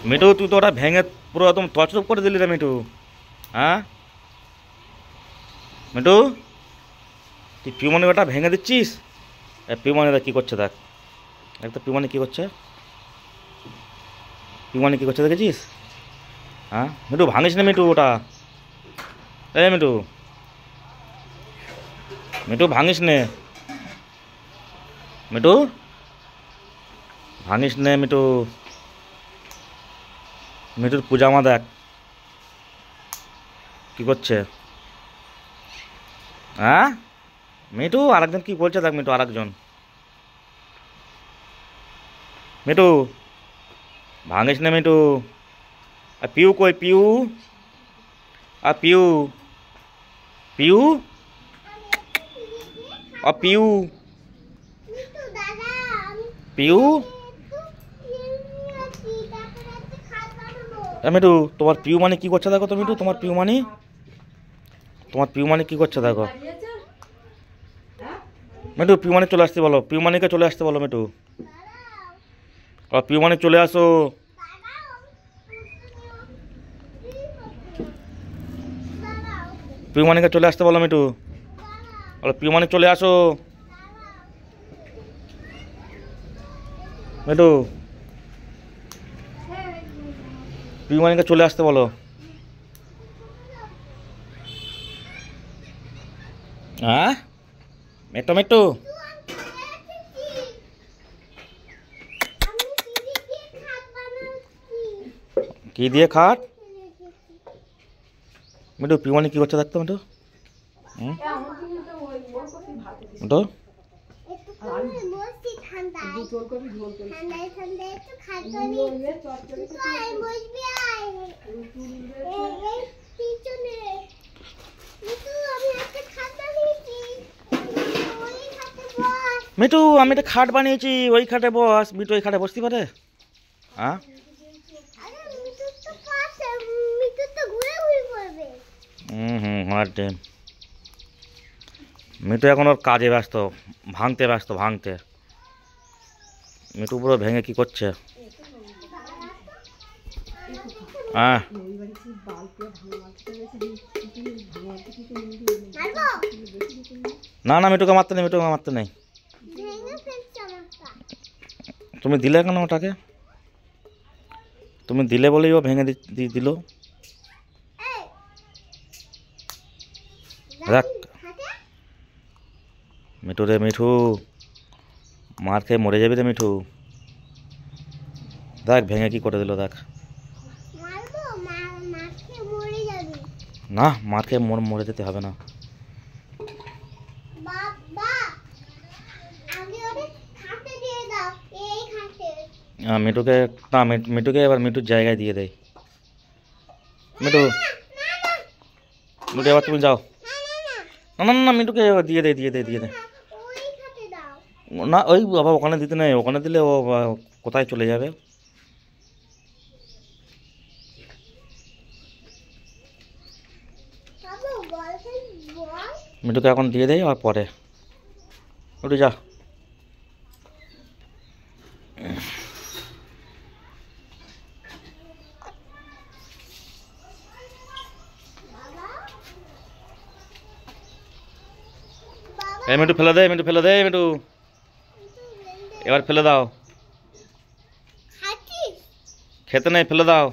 মিঠু তুই তো ওটা ভেঙে পুরো একদম তছরূপ করে দিলি রে মিঠু। হ্যাঁ মিঠু, তুই পিউমানি ওটা ভেঙে দিচ্ছিস। পিউমানি দেখ কী করছে, দেখ দেখ তো পিউমানি কী করছে, পিউমানি কী করছে দেখেছিস? হ্যাঁ মিঠু ভাঙিস না মিঠু ওটা। মিঠু, মিঠু ভাঙিস নে, মিঠু ভাঙিস নে মিঠু। মিঠুর পূজামা দেখ কী করছে। হ্যাঁ মিঠু আরেকজন কী বলছে দেখ, মিঠু আরেকজন। মিঠু ভাঙিস না মিঠু। আর পিউ কই পিউ? আর পিউ, পিউ আর পিউ, পিউ। মিঠু তোমার পিউ মানে কি করছে দেখো তো মিঠু, তোমার পিউ মানে, তোমার পিউ মানে কি করছে দেখো মিঠু। পিউ মানে চলে আসতে বলো, পিউ মানিকে চলে আসতে বলো মিঠু। পিউ মানে চলে আসো। পিউ মানিকে চলে আসতে বলো মিঠু, বলো পিউ মানে চলে আসো মিঠু। পিউ মানিকে চলে আসতে বলো। হ্যাঁ মেটো মেটো, কি দিয়ে খাট? মিঠু পিউ মানে কি করছে দেখতো মিঠু। মিঠু মিঠু আমি একটা খাট বানিয়েছি, ওই খাটে বস। মিঠু ওই খাটে বসতে পারে? হ্যাঁ হুম, মিঠু এখন ওর কাজে ব্যস্ত, ভাঙতে ব্যস্ত, ভাঙতে। মিঠু পুরো ভেঙে কি করছে। হ্যাঁ না না মিঠুকে মারতে নেই, মিঠুকে মারতে নেই। তুমি দিলে কেন ওটাকে? তুমি দিলে বলেই ও ভেঙে দিল। দেখ মিঠু রে, মিঠু মার খেয়ে মরে যাবি রে মিঠু। দেখ ভেঙে কি করে দিল দেখ। না মার খেয়ে মরে যেতে হবে না। মিঠুকে না, মিঠুকে এবার মিঠুর জায়গায় দিয়ে দেয়। মিঠু, মিঠু এবার তুমি যাও। না না না মিঠুকে দিয়ে দে, দিয়ে দে, দিয়ে দে। না ওই বাবা ওখানে দিতে নেই, ওখানে দিলে ও কোথায় চলে যাবে। মিঠুকে এখন দিয়ে দেয় আর পরে মিঠু যা। মিঠু ফেলে দে, মিঠু ফেলে দে, মিঠু এবার ফেলে দাও। খেতে নেই, ফেলে দাও।